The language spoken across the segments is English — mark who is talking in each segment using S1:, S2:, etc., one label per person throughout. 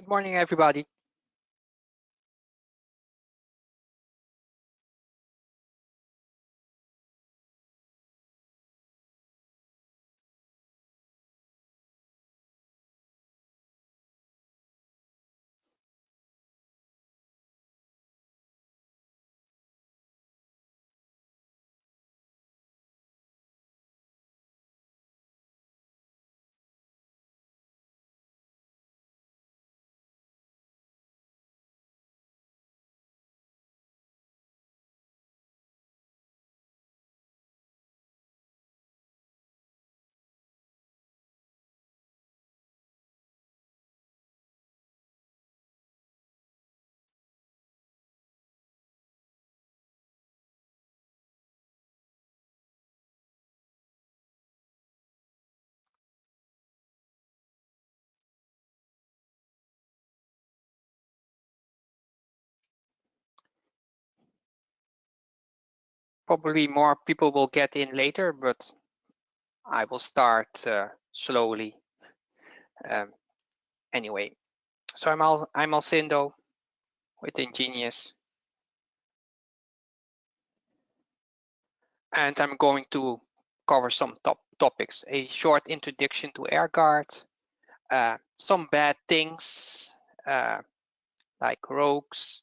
S1: Good morning, everybody. Probably more people will get in later, but I will start slowly. Anyway, so I'm Alcindo with Ingenious, and I'm going to cover some topics: a short introduction to Airguard, some bad things like rogues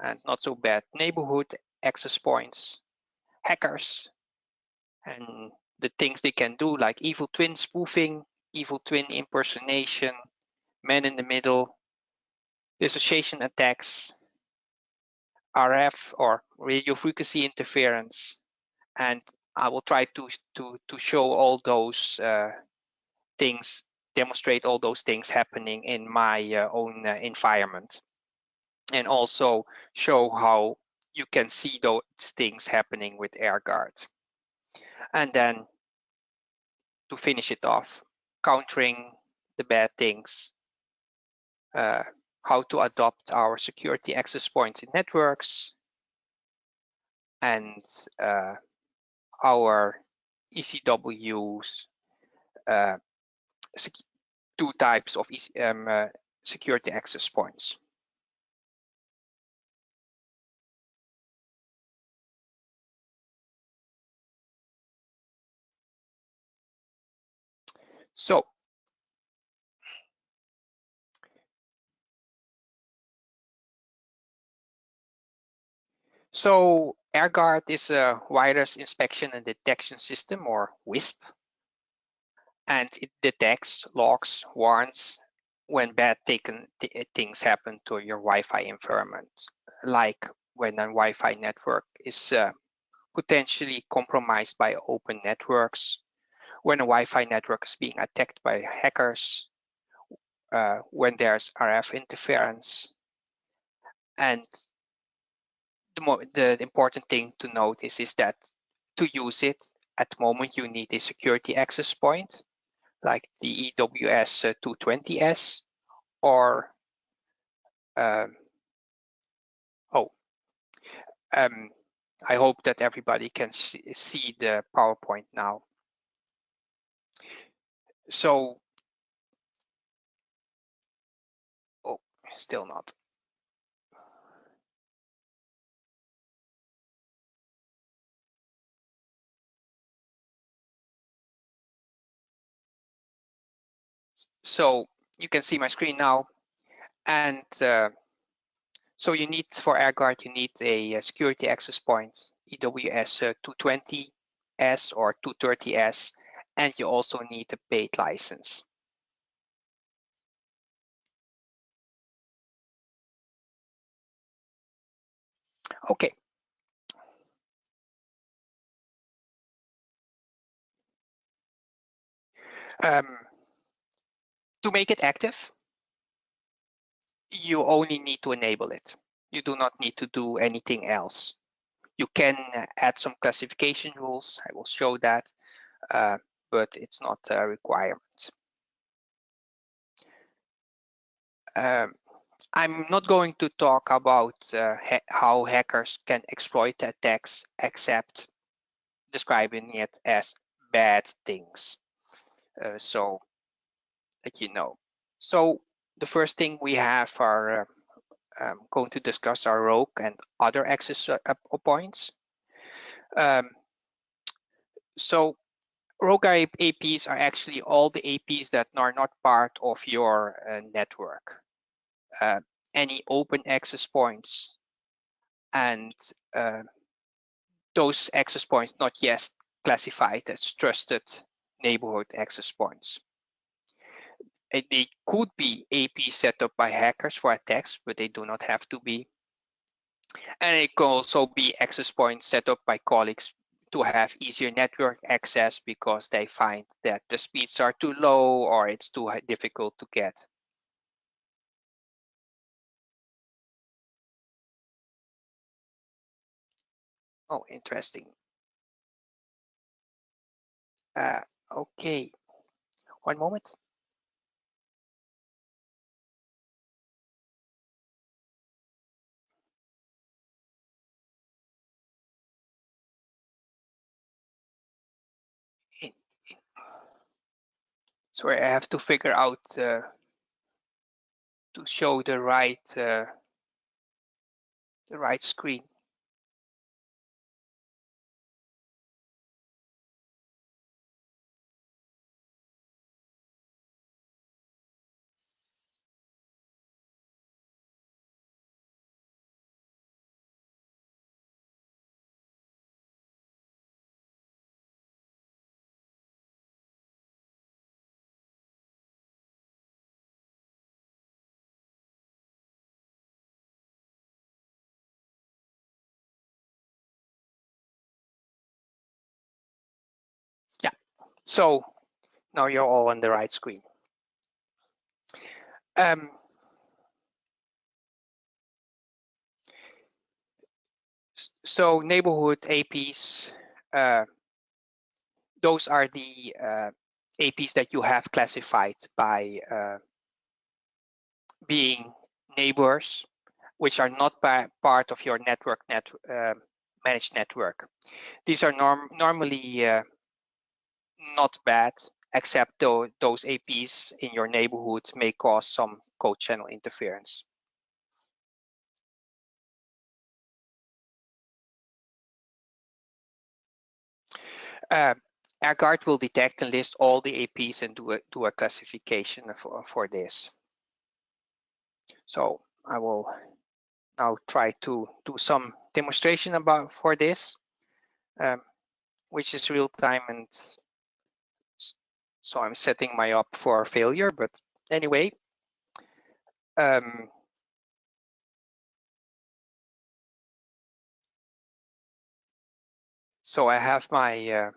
S1: and not so bad neighborhood access points, hackers, and the things they can do, like evil twin spoofing, evil twin impersonation, man in the middle, dissociation attacks, RF or radio frequency interference, and I will try to show all those things, demonstrate all those things happening in my own environment, and also show how you can see those things happening with Airguard. And then to finish it off, countering the bad things, how to adopt our security access points in networks, and our ECW's two types of security access points. So Airguard is a virus inspection and detection system, or WISP, and it detects, logs, warns when bad things happen to your Wi-Fi environment, like when a Wi-Fi network is potentially compromised by open networks, when a Wi-Fi network is being attacked by hackers, when there's RF interference. And the important thing to note is that to use it, at the moment you need a security access point, like the EWS 220S, or I hope that everybody can see the PowerPoint now. So, still not. So you can see my screen now, and so you need, for Airguard, you need a security access point, EWS 220S or 230S, and you also need a paid license. Okay. To make it active, you only need to enable it. You do not need to do anything else. You can add some classification rules. I will show that, but it's not a requirement. I'm not going to talk about how hackers can exploit the attacks, except describing it as bad things, so that you know. So the first thing we have are going to discuss our rogue and other access points. So rogue APs are actually all the APs that are not part of your network. Any open access points and those access points not yet classified as trusted neighborhood access points. They could be APs set up by hackers for attacks, but they do not have to be. And it can also be access points set up by colleagues to have easier network access because they find that the speeds are too low or it's too difficult to get. Oh, interesting. Okay, one moment. Sorry, I have to figure out to show the right screen. Yeah, so now you're all on the right screen. So neighborhood APs, those are the APs that you have classified by being neighbors, which are not part of your network managed network. These are normally not bad, except though those APs in your neighborhood may cause some code channel interference. Airguard will detect and list all the APs and do a classification for this. So I will now try to do some demonstration for this, which is real time, and so I'm setting my up for failure. But anyway, so I have my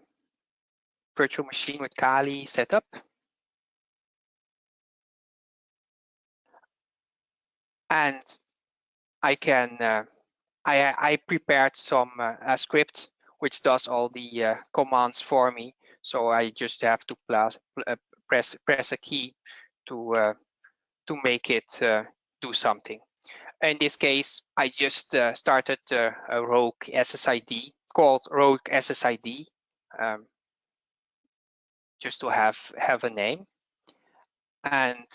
S1: virtual machine with Kali set up. And I can, I prepared some a script which does all the commands for me. So I just have to press a key to make it do something. In this case, I just started a rogue SSID called rogue SSID, just to have a name. And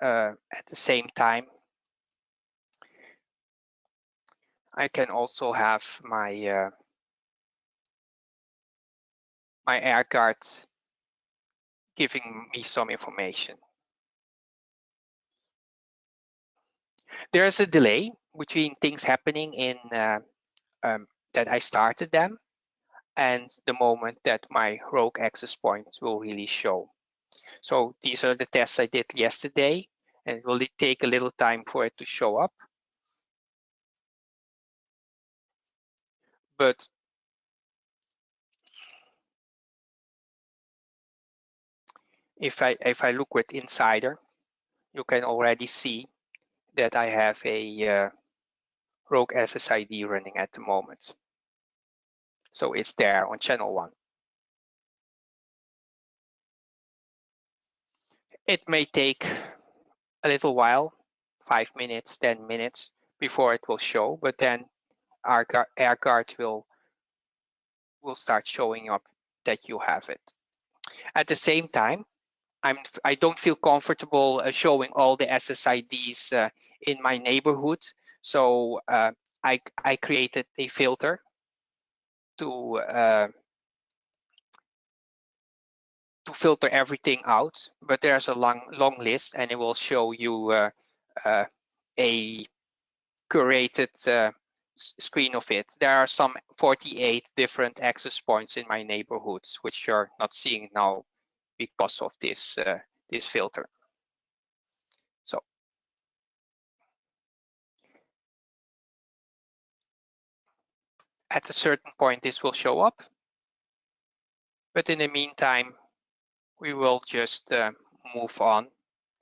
S1: at the same time, I can also have my my Airguard giving me some information. There is a delay between things happening in that I started them and the moment that my rogue access points will really show. So these are the tests I did yesterday, and it will take a little time for it to show up. But if I look with Insider, you can already see that I have a rogue SSID running at the moment. So it's there on channel 1. It may take a little while, 5 minutes, 10 minutes before it will show, but then our Airguard will start showing up that you have it. At the same time, I don't feel comfortable showing all the SSIDs in my neighborhood. So I created a filter to filter everything out, but there's a long list, and it will show you a curated screen of it. There are some 48 different access points in my neighborhoods, which you're not seeing now because of this this filter. So at a certain point, this will show up, but in the meantime, we will just move on,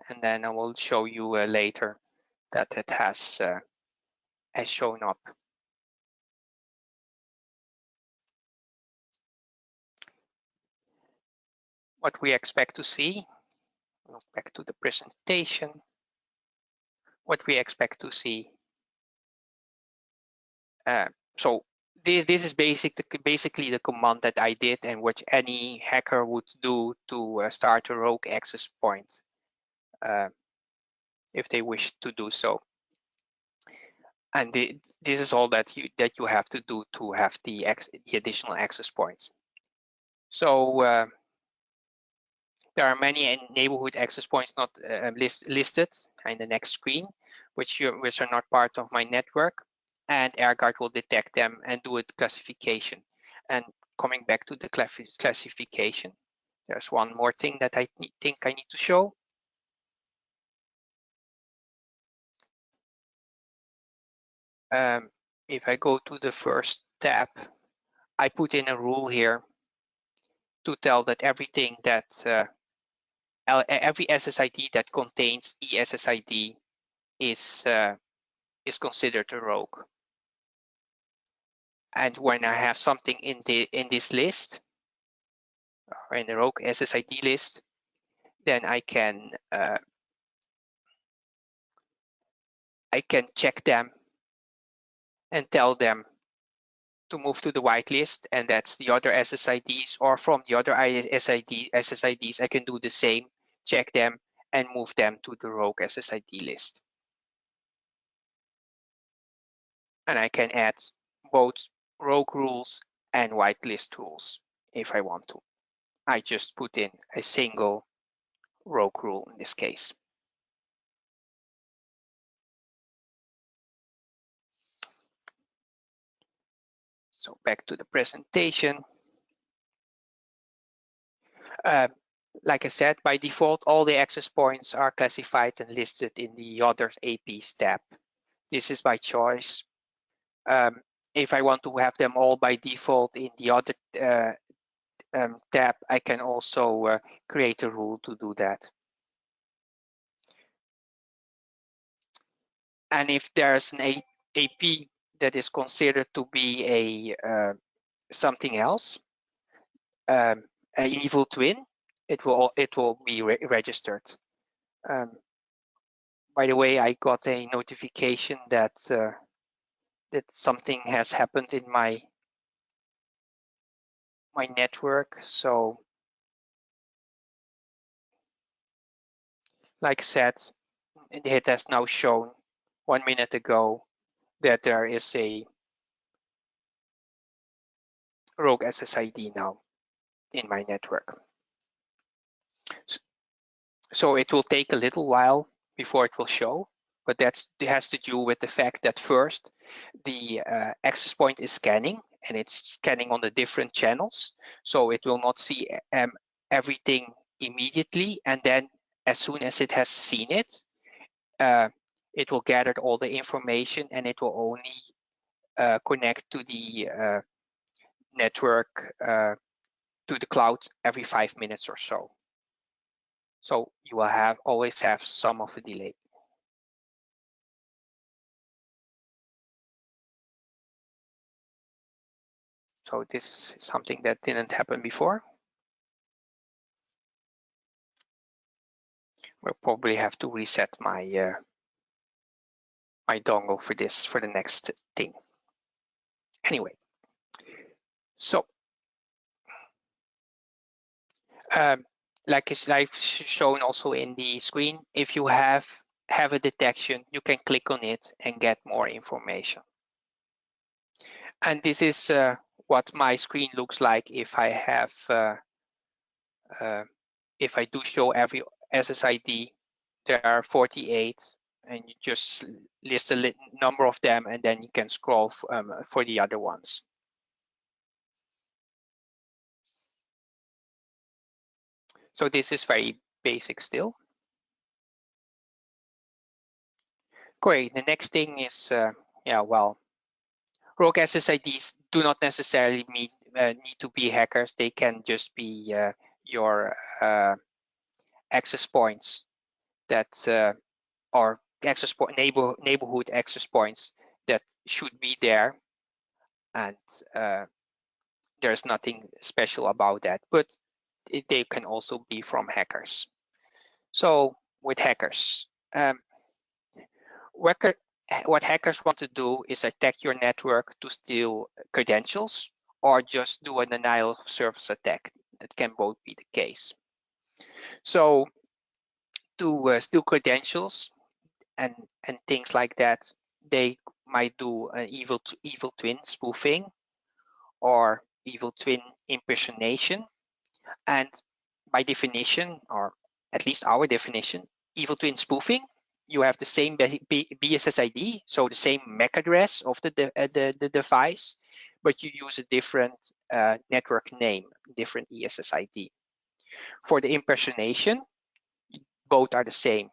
S1: and then I will show you later that it has shown up. What we expect to see, back to the presentation, what we expect to see. So this is basically the command that I did, and which any hacker would do to start a rogue access point if they wish to do so. And this is all that you have to do to have the additional access points. So there are many neighborhood access points not listed in the next screen, which are not part of my network, and Airguard will detect them and do a classification. And coming back to the classification, there's one more thing that I think I need to show. If I go to the first tab, I put in a rule here to tell that everything that every SSID that contains ESSID is considered a rogue. And when I have something in this list, or in the rogue SSID list, then I can check them and tell them to move to the whitelist, and that's the other SSIDs, or from the other SSIDs, I can do the same, check them, and move them to the rogue SSID list. And I can add both rogue rules and whitelist rules if I want to. I just put in a single rogue rule in this case. So back to the presentation. Like I said, by default, all the access points are classified and listed in the Other APs tab. This is by choice. If I want to have them all by default in the Other tab, I can also create a rule to do that. And if there's an AP that is considered to be a something else, an evil twin, it will be registered. By the way, I got a notification that that something has happened in my network. So, like I said, it has now shown 1 minute ago that there is a rogue SSID now in my network. So it will take a little while before it will show, but it has to do with the fact that first the access point is scanning, and it's scanning on the different channels, so it will not see everything immediately, and then as soon as it has seen it, it will gather all the information, and it will only connect to the network to the cloud every 5 minutes or so. So you will always have some of a delay. So this is something that didn't happen before. We'll probably have to reset my my dongle for this for the next thing. Anyway, so like I've shown also in the screen, if you have a detection, you can click on it and get more information. And this is what my screen looks like if I have, if I do show every SSID. There are 48, and you just list a number of them, and then you can scroll for the other ones. So this is very basic still. Great. The next thing is, well, rogue SSIDs do not necessarily need to be hackers. They can just be your access points that are access point neighborhood access points that should be there, and there's nothing special about that. But they can also be from hackers. So with hackers, what hackers want to do is attack your network to steal credentials, or just do a denial of service attack. That can both be the case. So to steal credentials and things like that, they might do an evil twin spoofing or evil twin impersonation. And by definition, or at least our definition, evil twin spoofing, you have the same BSSID, so the same MAC address of the device, but you use a different network name, different ESSID. For the impersonation, both are the same.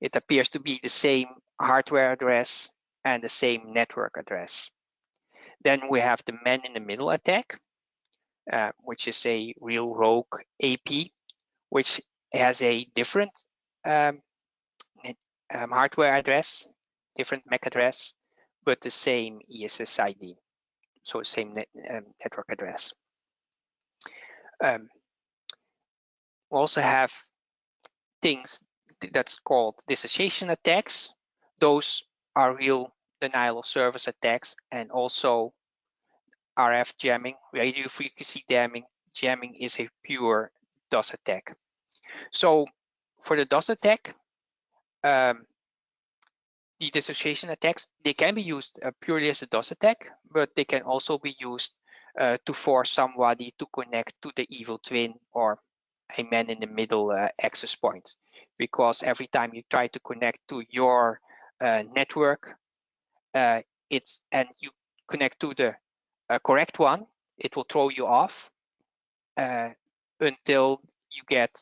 S1: It appears to be the same hardware address and the same network address. Then we have the man-in-the-middle attack, which is a real rogue AP, which has a different hardware address, different MAC address, but the same ESSID, so same network address. We also have things that's called dissociation attacks. Those are real denial of service attacks, and also RF jamming, radio frequency jamming is a pure DOS attack. So for the DOS attack, the dissociation attacks, they can be used purely as a DOS attack, but they can also be used to force somebody to connect to the evil twin or a man-in-the-middle access point. Because every time you try to connect to your network, and you connect to the correct one, it will throw you off until you get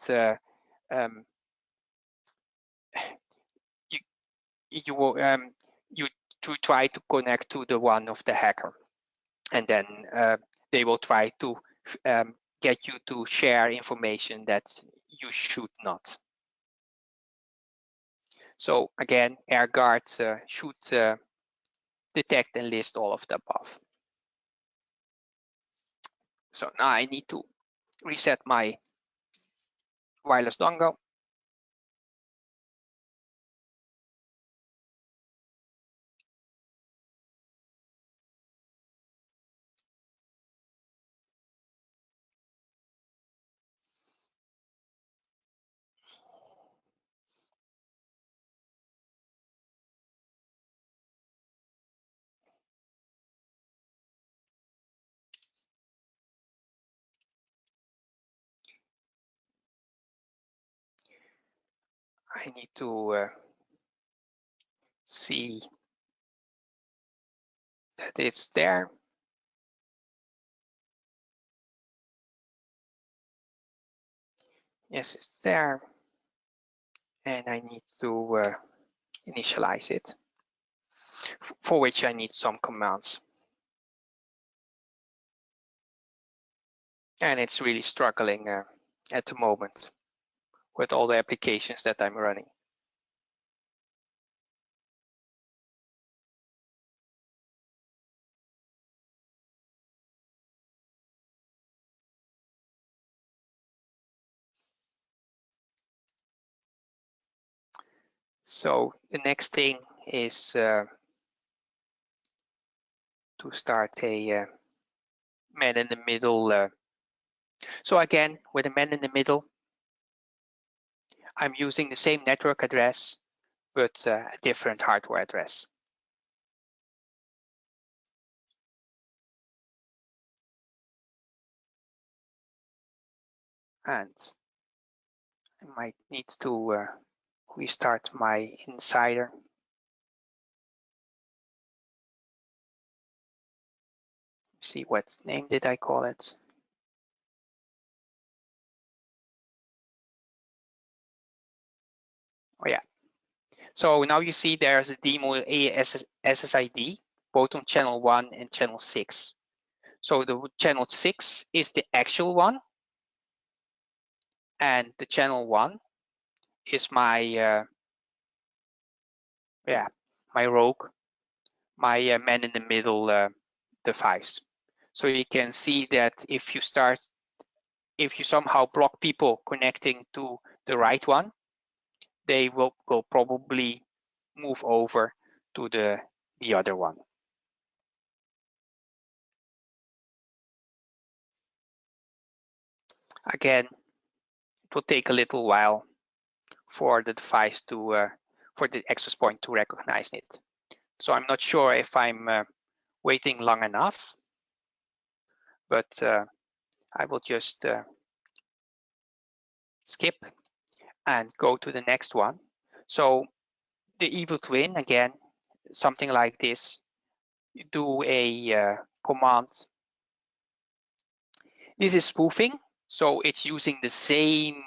S1: you try to connect to the one of the hacker, and then they will try to get you to share information that you should not. So again, Airguard should detect and list all of the above. So now I need to reset my wireless dongle. I need to see that it's there. Yes, it's there. And I need to initialize it, for which I need some commands. And it's really struggling at the moment with all the applications that I'm running. So the next thing is to start a man in the middle. So again, with a man in the middle, I'm using the same network address, but a different hardware address. And I might need to restart my insider. See what name did I call it? Oh yeah. So now you see there's a demo SSID, both on channel 1 and channel 6. So the channel 6 is the actual one, and the channel 1 is my my rogue, my man in the middle device. So you can see that if you somehow block people connecting to the right one, they will probably move over to the other one. Again, it will take a little while for the device to for the access point to recognize it. So I'm not sure if I'm waiting long enough, but I will just skip and go to the next one. So the evil twin, again, something like this, you do a command. This is spoofing, so it's using the same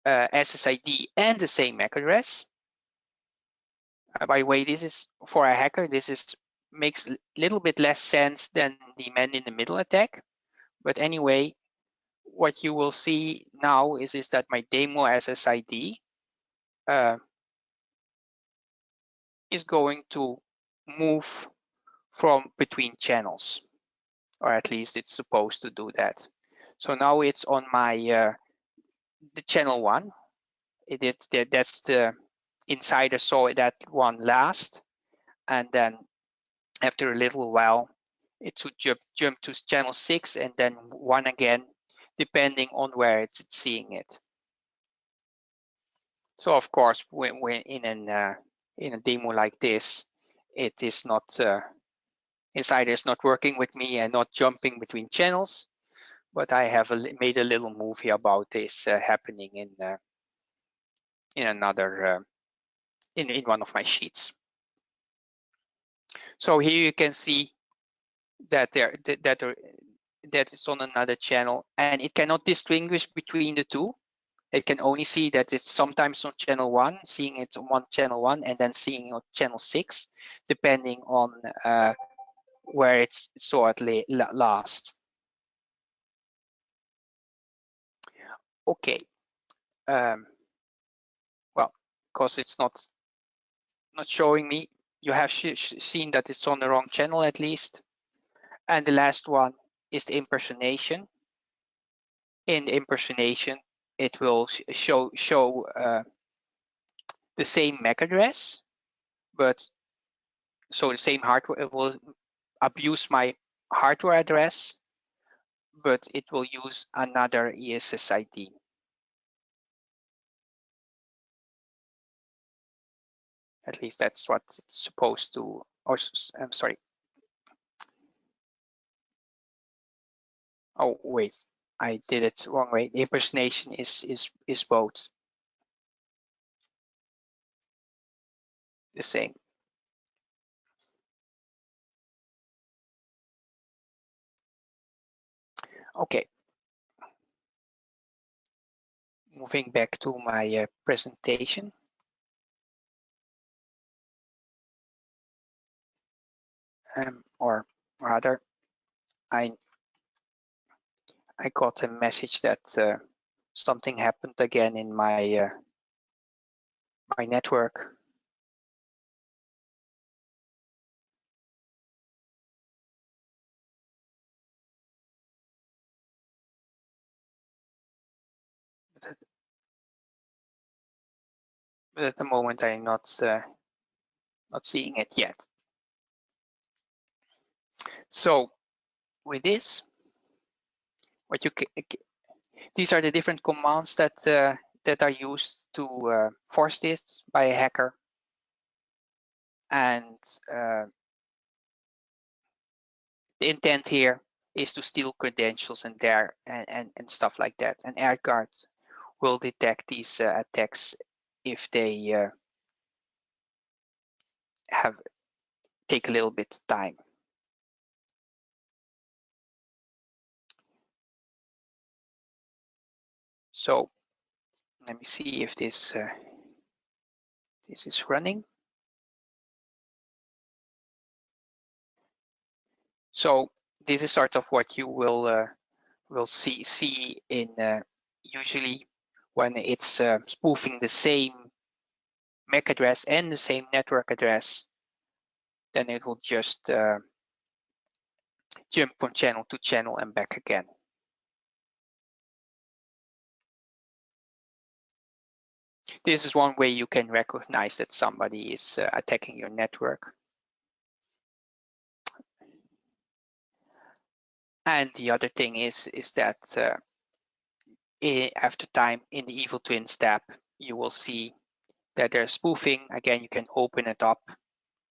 S1: SSID and the same MAC address. By the way, this is for a hacker, makes a little bit less sense than the man in the middle attack. But anyway, what you will see now is that my demo SSID is going to move from between channels, or at least it's supposed to do that. So now it's on my the channel 1. That's the insider saw that one last, and then after a little while it should jump to channel 6 and then 1 again, depending on where it's seeing it. So of course, when in a demo like this, it is not insider is not working with me and not jumping between channels, but I have made a little move here about this happening in another in one of my sheets. So here you can see that that is on another channel, and it cannot distinguish between the two. It can only see that it's sometimes on channel 1, seeing it on channel 1, and then seeing it on channel 6, depending on where it's saw it last. Okay. Well, because it's not showing me, you have seen that it's on the wrong channel at least. And the last one is the impersonation. In the impersonation, it will show the same MAC address, but so the same hardware, it will abuse my hardware address, but it will use another ESSID. At least that's what it's supposed to, or I'm sorry. Oh, wait, I did it wrong way. The impersonation is both the same. Okay. Moving back to my presentation. Or rather, I got a message that something happened again in my my network. But at the moment, I'm not seeing it yet. So with this, what you these are the different commands that that are used to force this by a hacker, and the intent here is to steal credentials and stuff like that. And Airguard will detect these attacks if they take a little bit of time. So let me see if this is running. So this is sort of what you will see in usually when it's spoofing the same MAC address and the same network address, then it will just jump from channel to channel and back again. This is one way you can recognize that somebody is attacking your network. And the other thing is that after time in the Evil Twins tab, you will see that there's spoofing. Again, you can open it up,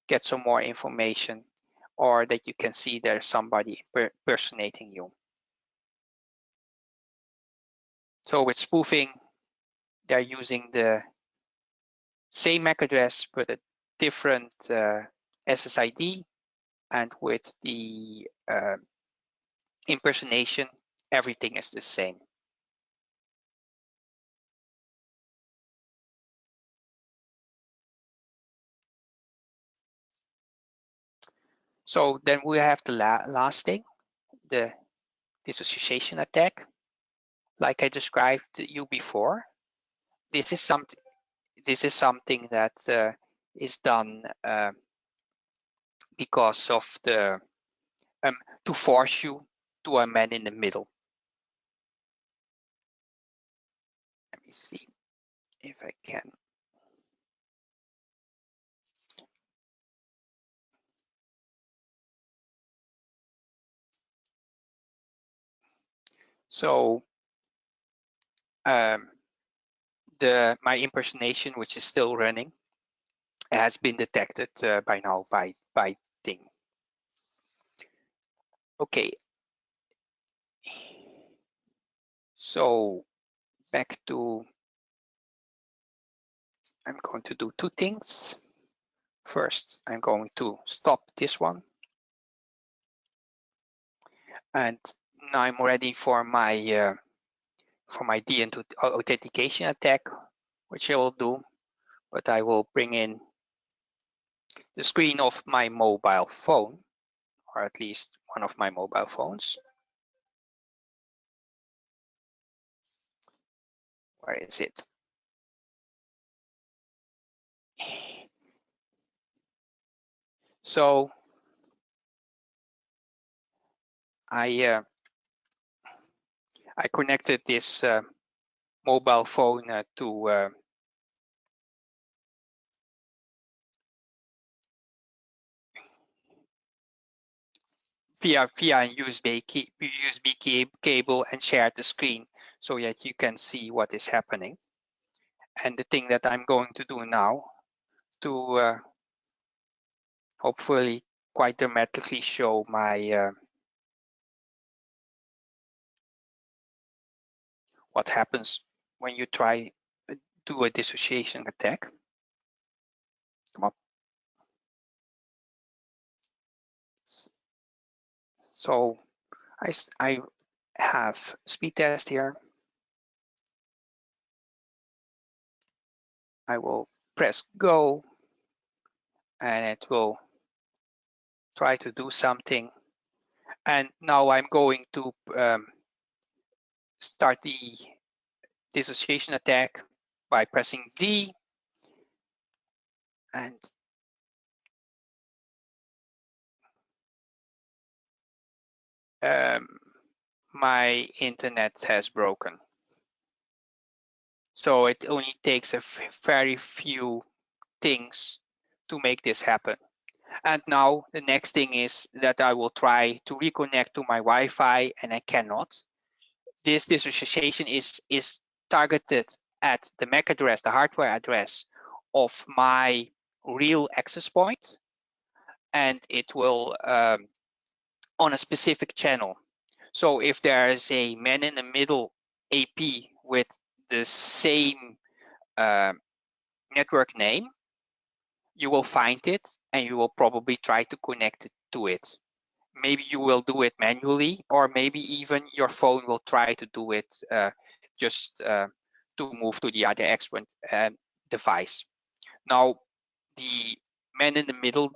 S1: get some more information, or that you can see there's somebody impersonating you. So with spoofing, they're using the same MAC address but a different SSID, and with the impersonation, everything is the same. So then we have the last thing, the Disassociation Attack. Like I described to you before, this is something that is done because of the to force you to a man in the middle. Let me see if I can. So my impersonation, which is still running, has been detected by now by Ting. Okay. So back to, I'm going to do two things. First, I'm going to stop this one. And now I'm ready for my DNT authentication attack, which I will do, but I will bring in the screen of my mobile phone, or at least one of my mobile phones. Where is it? So I connected this mobile phone to via a USB cable and shared the screen so that you can see what is happening. And the thing that I'm going to do now to hopefully quite dramatically show my what happens when you try do a dissociation attack. Come up. So I have speed test here. I will press go, and it will try to do something. And now I'm going to start the dissociation attack by pressing D, and my internet has broken. So it only takes a very few things to make this happen. And now the next thing is that I will try to reconnect to my Wi-Fi, and I cannot. This dissociation is targeted at the MAC address, the hardware address of my real access point, and it will on a specific channel. So if there is a man in the middle AP with the same network name, you will find it and you will probably try to connect it to it. Maybe you will do it manually, or maybe even your phone will try to do it just to move to the other expert device. Now, the man in the middle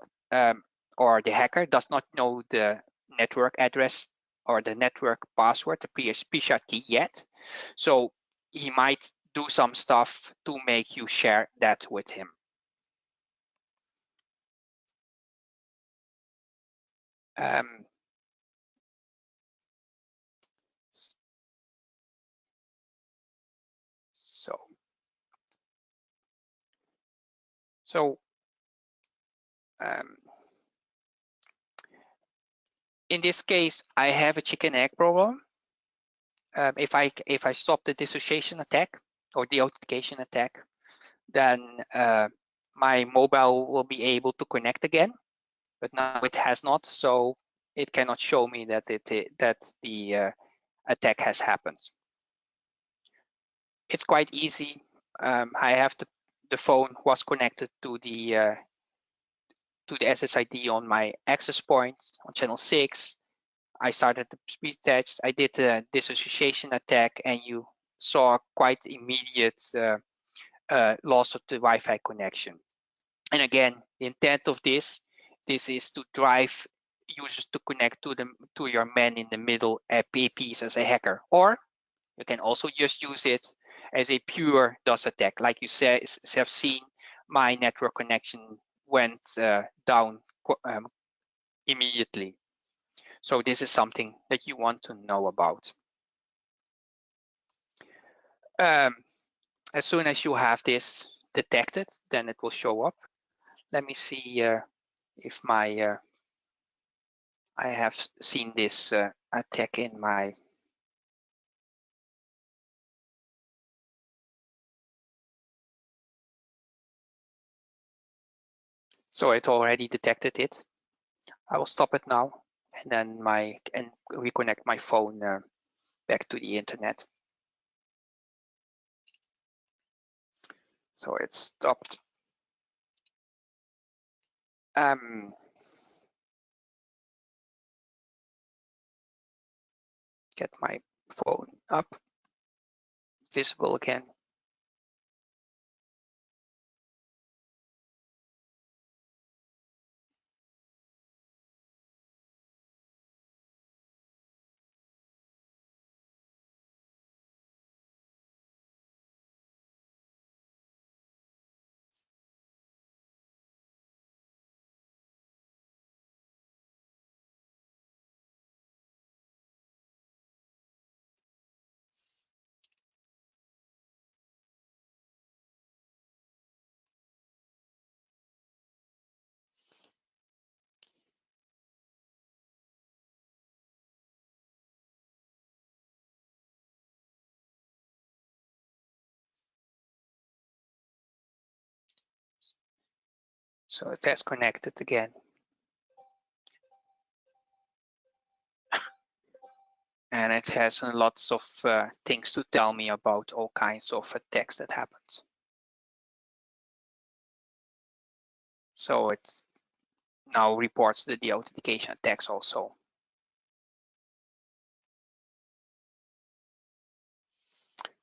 S1: or the hacker does not know the network address or the network password, the PSP key yet. So he might do some stuff to make you share that with him. So in this case, I have a chicken egg problem. If I stop the dissociation attack or the authentication attack, then my mobile will be able to connect again, but now it has not, so it cannot show me that the attack has happened. It's quite easy. I have the phone was connected to the SSID on my access point on channel 6. I started the speed test. I did the dissociation attack, and you saw quite immediate loss of the Wi-Fi connection. And again, the intent of this is to drive users to connect to your man in the middle APs as a hacker, or you can also just use it as a pure DOS attack. Like you have seen, my network connection went down immediately. So this is something that you want to know about. As soon as you have this detected, then it will show up. Let me see if my I have seen this attack in my so it already detected it. I will stop it now and then reconnect my phone back to the internet. So it's stopped. Get my phone up, visible again. So it has connected again. And it has lots of things to tell me about all kinds of attacks that happens. So it now reports the authentication attacks also.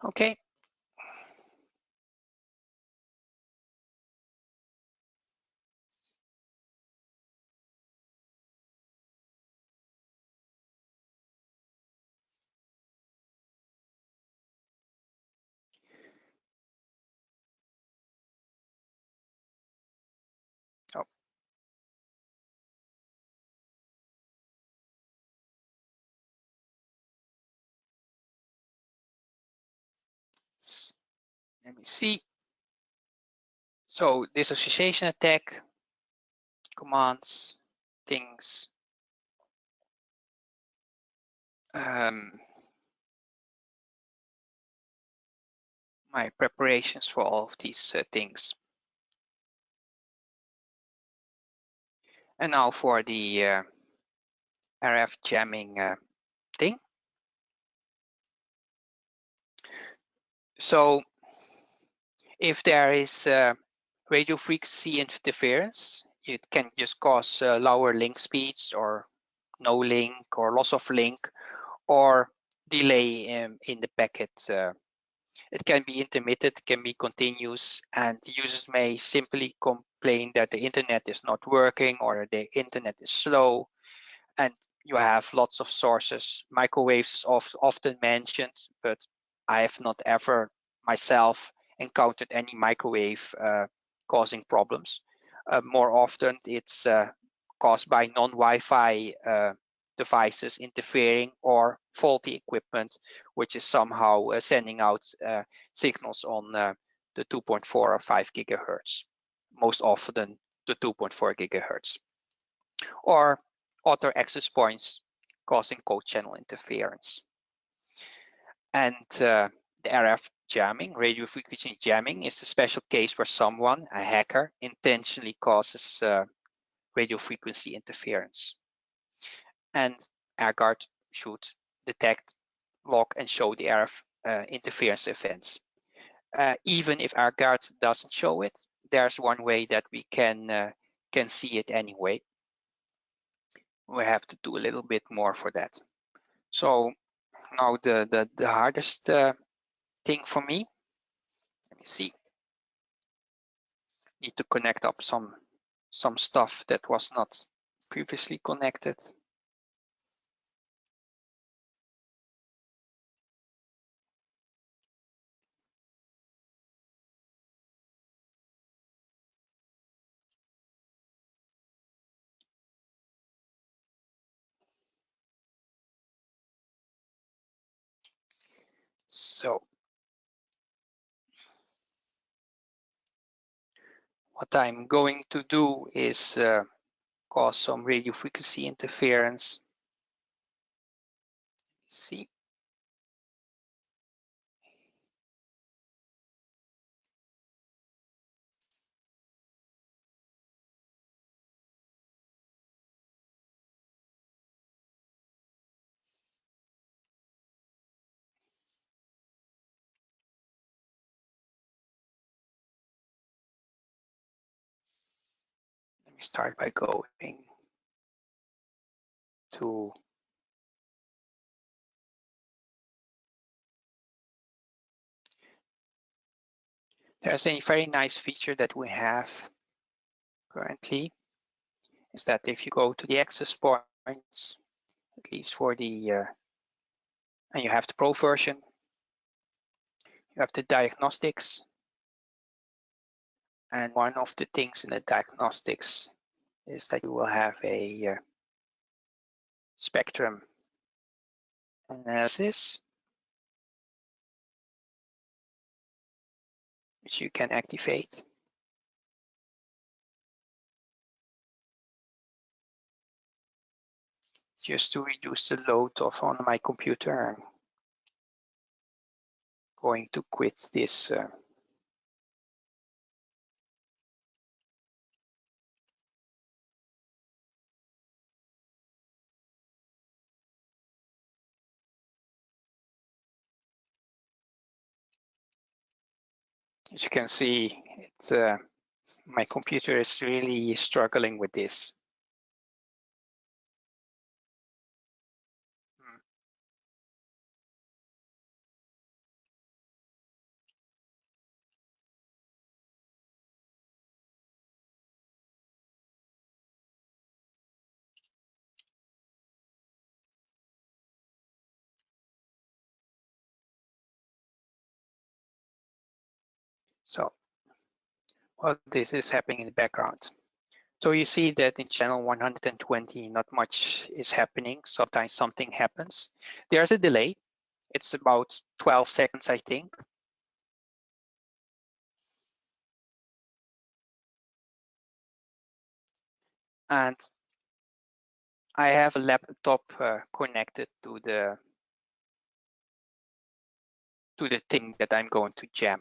S1: Okay. Oh. Let me see. So dissociation attack, commands, things. my preparations for all of these things. And now for the RF jamming thing. So if there is radio frequency interference, it can just cause lower link speeds or no link or loss of link or delay in the packet. It can be intermittent, can be continuous, and users may simply complain that the internet is not working or the internet is slow. And you have lots of sources. Microwaves is often mentioned, but I have not ever myself encountered any microwave causing problems. More often, it's caused by non-Wi-Fi devices interfering or faulty equipment, which is somehow sending out signals on the 2.4 or 5 gigahertz, most often the 2.4 gigahertz. Or other access points causing code channel interference. And the RF jamming, radio frequency jamming, is a special case where someone, a hacker, intentionally causes radio frequency interference. And Airguard should detect, log, and show the RF interference events. Even if Airguard doesn't show it, there's one way that we can see it anyway. We have to do a little bit more for that. So now the hardest thing for me, let me see. Need to connect up some stuff that was not previously connected. So what I'm going to do is cause some radio frequency interference. Let's see. Let me start by going to there's a very nice feature that we have currently, is that if you go to the access points, at least for the and you have the pro version, you have the diagnostics, and one of the things in the diagnostics is that you will have a spectrum analysis, which you can activate. Just to reduce the load on my computer. I'm going to quit this as you can see, it's my computer is really struggling with this. So well, this is happening in the background. So you see that in channel 120, not much is happening. Sometimes something happens. There's a delay. It's about 12 seconds, I think. And I have a laptop connected to the to the thing that I'm going to jam.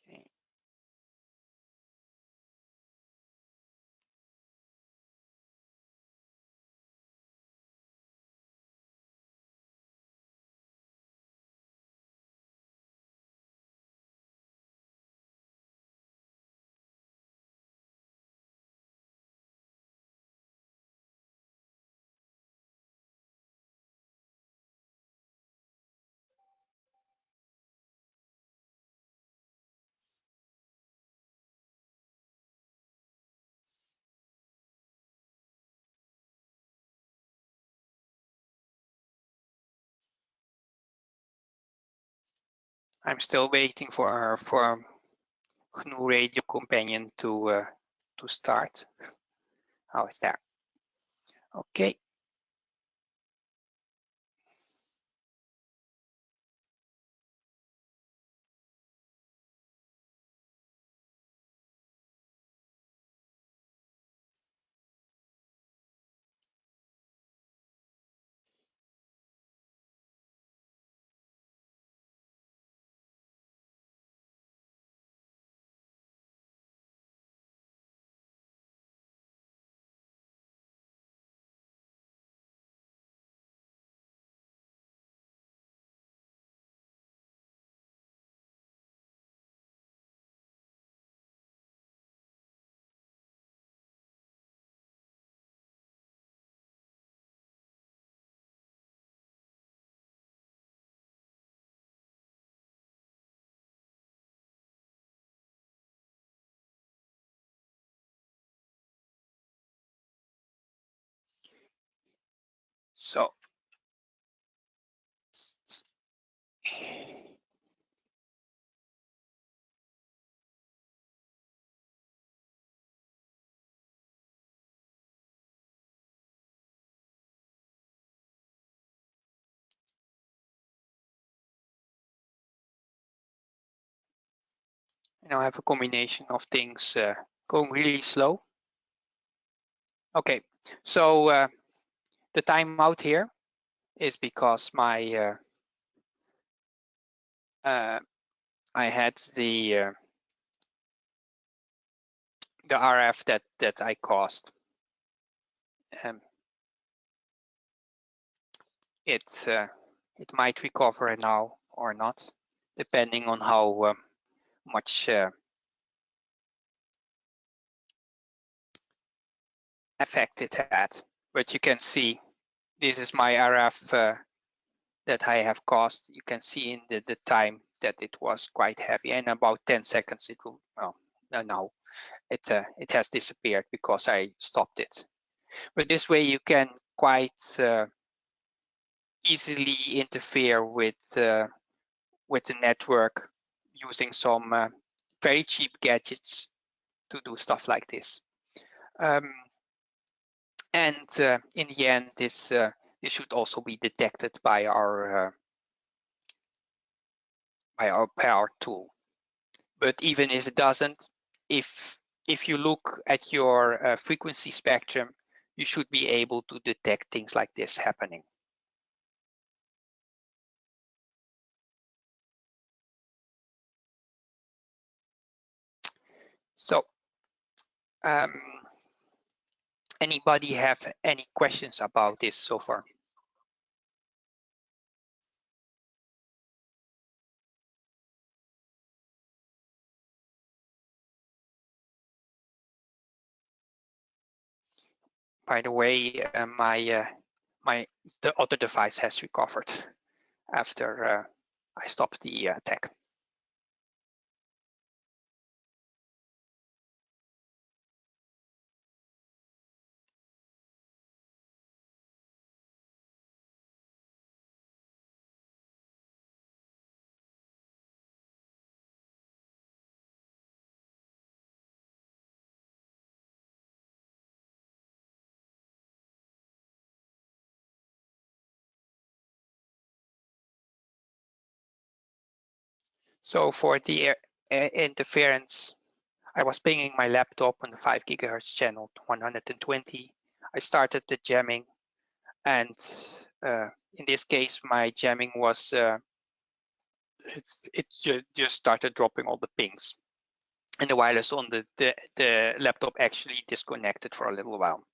S1: Okay. I'm still waiting for GNU Radio Companion to start. How is that? Okay. So now I have a combination of things going really slow. Okay, so the timeout here is because my I had the RF that I caused. It might recover now or not, depending on how much effect it had. But you can see this is my RF that I have caused. You can see in the time that it was quite heavy, and about 10 seconds it will, well, now it has disappeared because I stopped it. But this way you can quite easily interfere with the network using some very cheap gadgets to do stuff like this. And in the end, this should also be detected by our tool. But even if it doesn't, if you look at your frequency spectrum, you should be able to detect things like this happening. So, anybody have any questions about this so far? By the way, the other device has recovered after I stopped the attack. So for the interference, I was pinging my laptop on the 5 GHz channel 120. I started the jamming. And in this case, my jamming was it just started dropping all the pings, and the wireless on the laptop actually disconnected for a little while.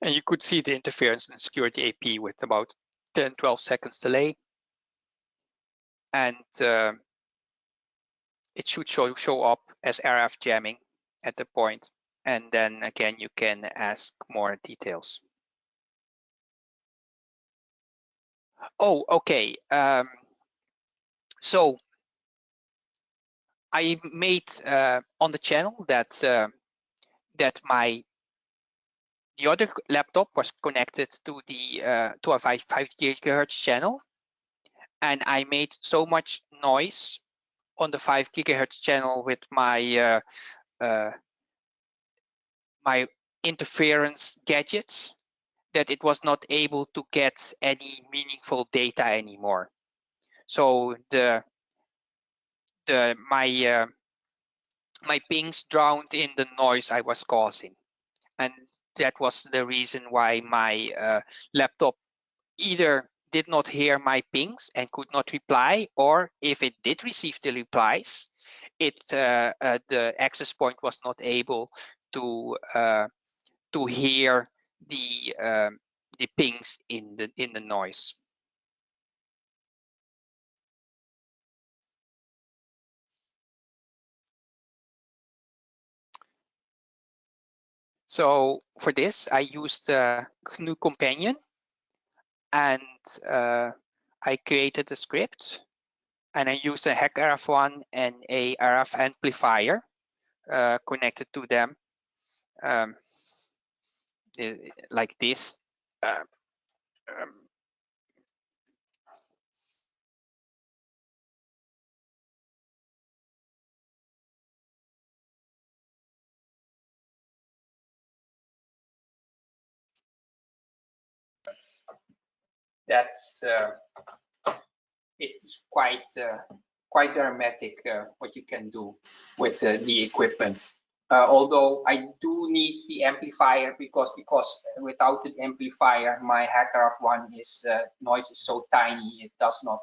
S1: And you could see the interference in the security AP with about 10-12 seconds delay, and it should show up as RF jamming at the point, and then again you can ask more details. Oh, okay. So I made on the channel that that the other laptop was connected to the to a 5 gigahertz channel, and I made so much noise on the 5 gigahertz channel with my my interference gadgets that it was not able to get any meaningful data anymore. So my pings drowned in the noise I was causing, and that was the reason why my laptop either did not hear my pings and could not reply, or if it did receive the replies, the access point was not able to hear the pings in the noise. So for this, I used GNU Companion, and I created a script, and I used a hack RF1 and a RF amplifier connected to them like this. That's it's quite dramatic what you can do with the equipment. Although I do need the amplifier because without the amplifier, my hacker one is noise is so tiny it does not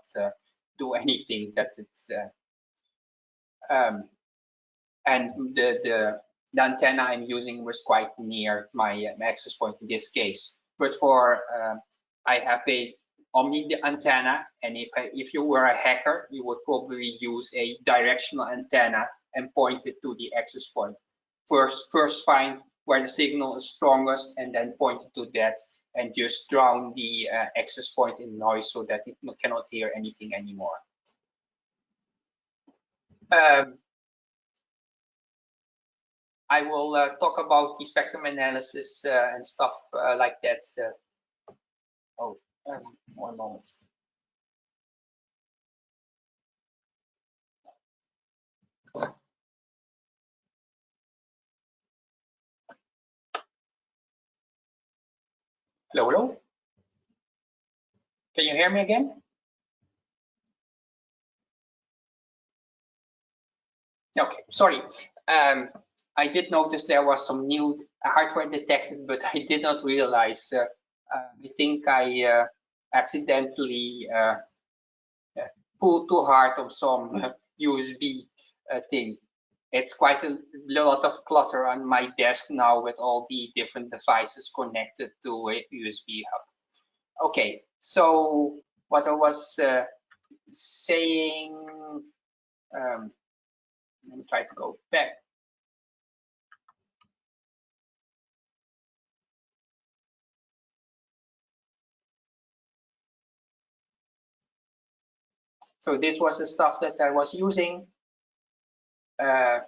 S1: do anything. That it's and the antenna I'm using was quite near my access point in this case. But for I have a omni antenna, and if you were a hacker, you would probably use a directional antenna and point it to the access point. First find where the signal is strongest, and then point it to that, and just drown the access point in noise so that it cannot hear anything anymore. I will talk about the spectrum analysis and stuff like that. Oh, 1 moment. Hello, hello. Can you hear me again? Okay, sorry. I did notice there was some new hardware detected, but I did not realize. I think I accidentally pulled too hard on some USB thing. It's quite a lot of clutter on my desk now with all the different devices connected to a USB hub. Okay, so what I was saying, let me try to go back. So this was the stuff that I was using. I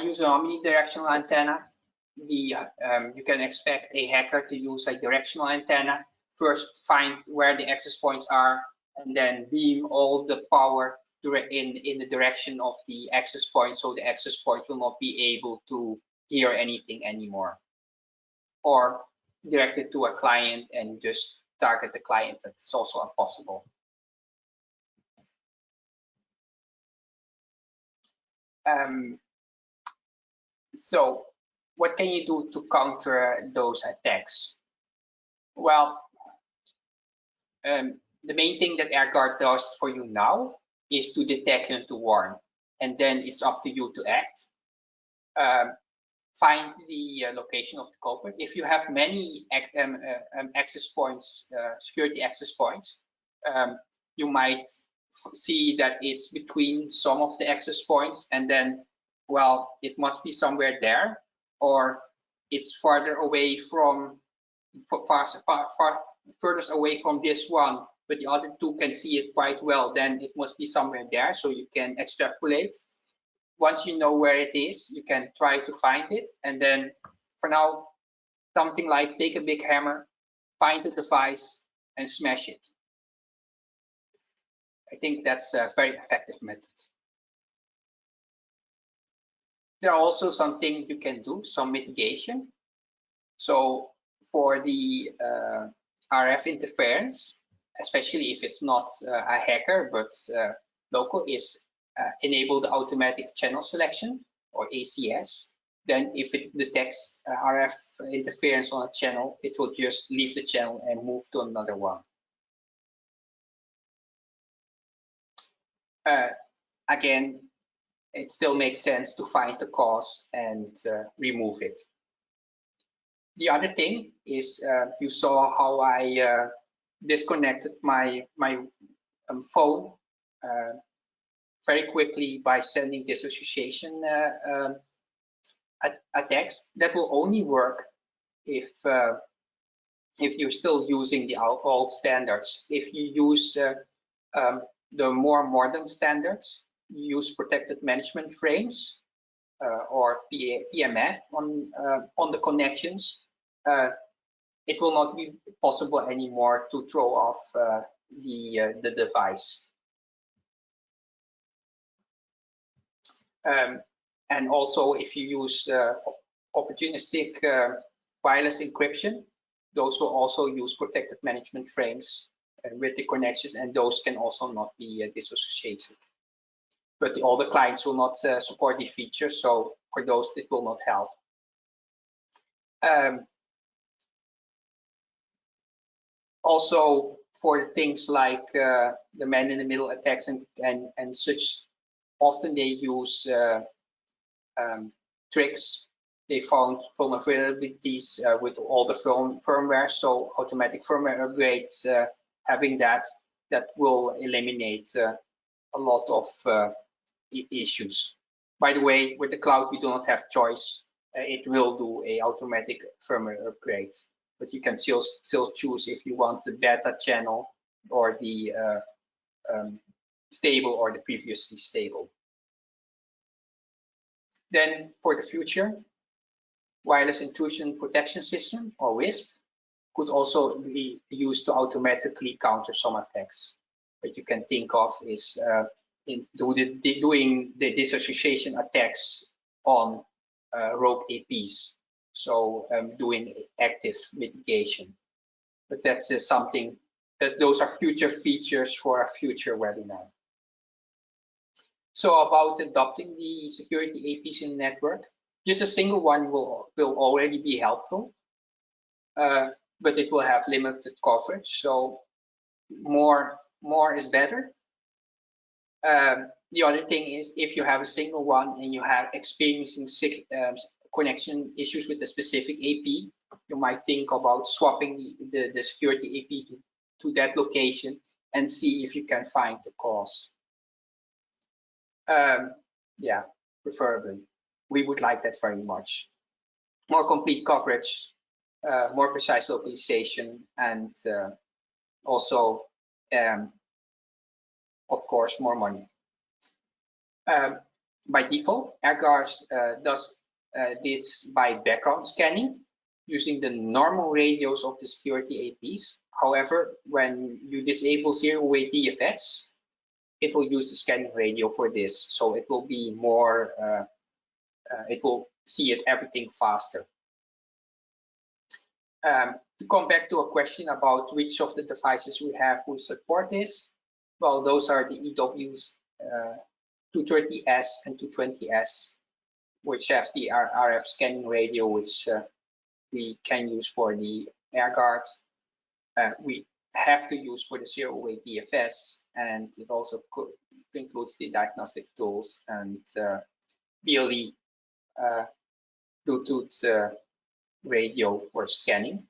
S1: use an omnidirectional antenna. You can expect a hacker to use a directional antenna. First, find where the access points are, and then beam all the power in the direction of the access point, so the access point will not be able to hear anything anymore. Or direct it to a client and just target the client. That's also possible.
S2: So what can you do to counter those attacks? Well, the main thing that Airguard does for you now is to detect and to warn, and then it's up to you to act. Find the location of the culprit. If you have many access points, security access points, you might see that it's between some of the access points, and then, well, it must be somewhere there, or it's farther away from, far furthest away from this one, but the other two can see it quite well, then it must be somewhere there, so you can extrapolate. Once you know where it is, you can try to find it, and then for now, something like take a big hammer, find the device, and smash it. I think that's a very effective method. There are also some things you can do, some mitigation. So for the RF interference, especially if it's not a hacker but local, is enable the automatic channel selection, or ACS. Then if it detects RF interference on a channel, it will just leave the channel and move to another one. Again, it still makes sense to find the cause and remove it. The other thing is, you saw how I disconnected my phone very quickly by sending disassociation attacks. That will only work if you're still using the old standards. If you use the more modern standards, you use protected management frames or PMF on the connections, it will not be possible anymore to throw off the device. And also, if you use opportunistic wireless encryption, those will also use protected management frames with the connections, and those can also not be disassociated. But all the clients will not support these features, so for those it will not help. Also, for things like the man-in-the-middle attacks and such, often they use tricks. They found vulnerabilities with all the firmware, so automatic firmware upgrades, having that will eliminate a lot of issues. By the way, with the cloud, we do not have choice. It will do a automatic firmware upgrade, but you can still choose if you want the beta channel or the stable or the previously stable. Then for the future, wireless intrusion protection system, or WISP, could also be used to automatically counter some attacks. What you can think of is doing the disassociation attacks on rogue APs, so doing active mitigation. But that's something that those are future features for a future webinar. So about adopting the security APs in the network, just a single one will already be helpful, but it will have limited coverage, so more is better. The other thing is, if you have a single one and you have experiencing connection issues with a specific AP, you might think about swapping the security AP to that location and see if you can find the cause. Yeah, preferably. We would like that very much. More complete coverage, more precise localization, and also, of course, more money. By default, Airguard does this by background scanning using the normal radios of the security APs. However, when you disable zero-way DFS, it will use the scanning radio for this, so it will be more, it will see everything faster. To come back to a question about which of the devices we have who support this, well, those are the EWs 230S and 220S. which have the RF scanning radio, which we can use for the Airguard. We have to use for the zero-way DFS, and it also includes the diagnostic tools and BLE Bluetooth radio for scanning.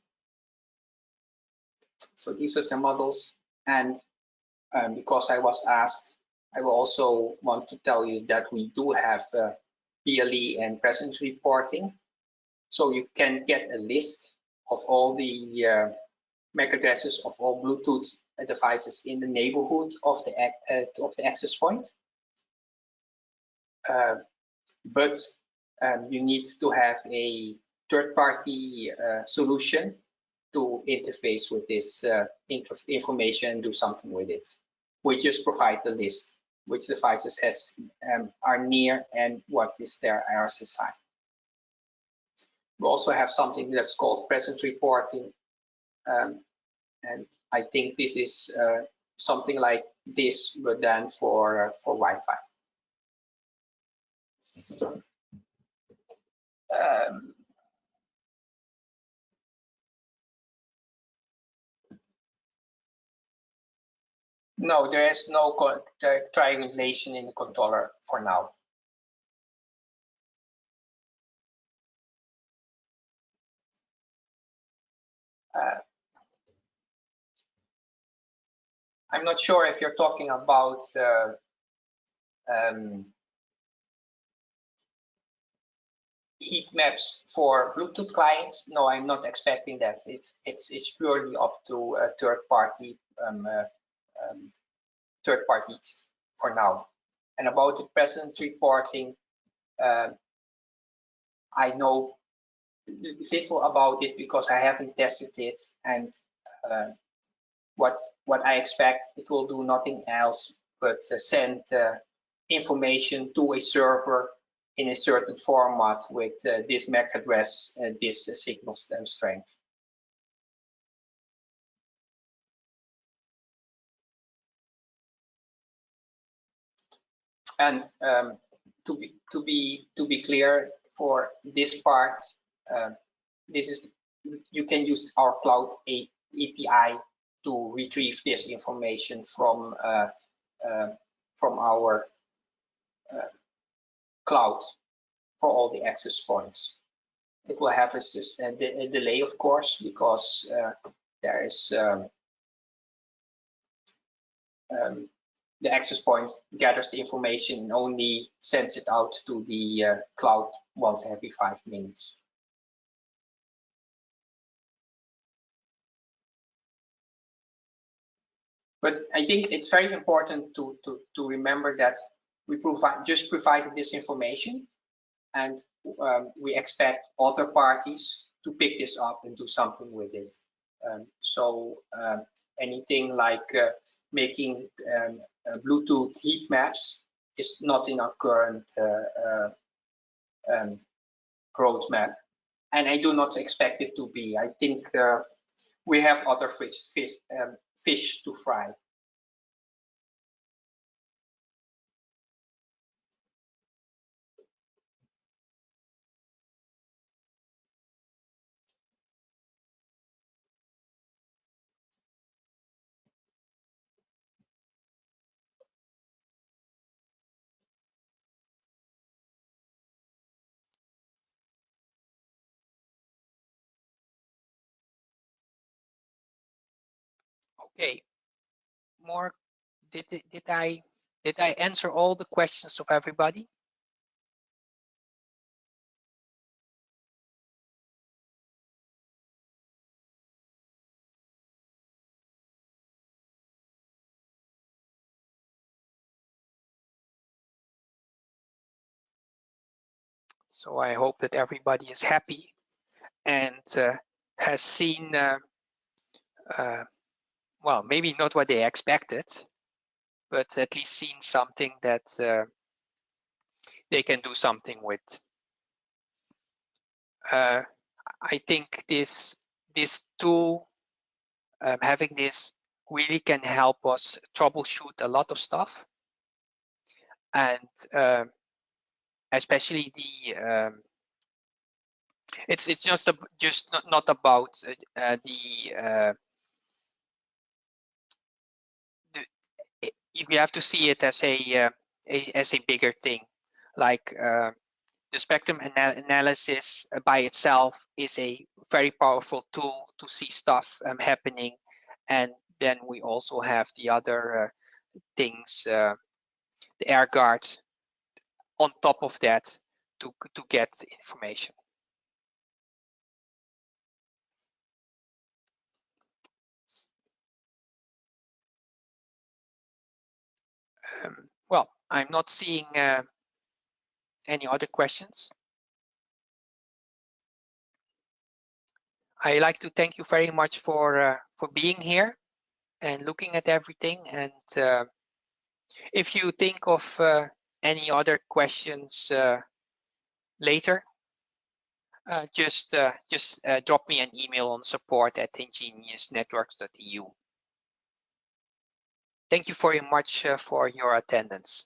S2: So these are the models, and because I was asked, I will also want to tell you that we do have BLE and presence reporting. So you can get a list of all the MAC addresses of all Bluetooth devices in the neighborhood of the access point. But you need to have a third-party solution to interface with this information and do something with it. We just provide the list, which devices are near and what is their RSSI. We also have something that's called presence reporting. And I think this is something like this, but then for Wi-Fi. No, there is no triangulation in the controller for now. I'm not sure if you're talking about heat maps for Bluetooth clients. No, I'm not expecting that. It's purely up to third parties for now. And about the presence reporting, I know little about it because I haven't tested it, and what I expect, it will do nothing else but send information to a server in a certain format with this MAC address and this signal strength. And to be clear, for this part, you can use our cloud API to retrieve this information from our cloud for all the access points. It will have a delay, of course, because there is the access point gathers the information and only sends it out to the cloud once every 5 minutes. But I think it's very important to remember that we just provided this information, and we expect other parties to pick this up and do something with it. So anything like making Bluetooth heat maps is not in our current roadmap, and I do not expect it to be. I think we have other fish to fry.
S1: Okay, more, did I answer all the questions of everybody? So I hope that everybody is happy and has seen, well, maybe not what they expected, but at least seen something that they can do something with. I think this tool, having this, really can help us troubleshoot a lot of stuff, and especially the it's just not about you have to see it as a bigger thing, like the spectrum analysis by itself is a very powerful tool to see stuff happening, and then we also have the other things, the Airguard on top of that to get information. Well, I'm not seeing any other questions. I like to thank you very much for being here and looking at everything. And if you think of any other questions later, just drop me an email on support@ingeniusnetworks.eu. Thank you very much for your attendance.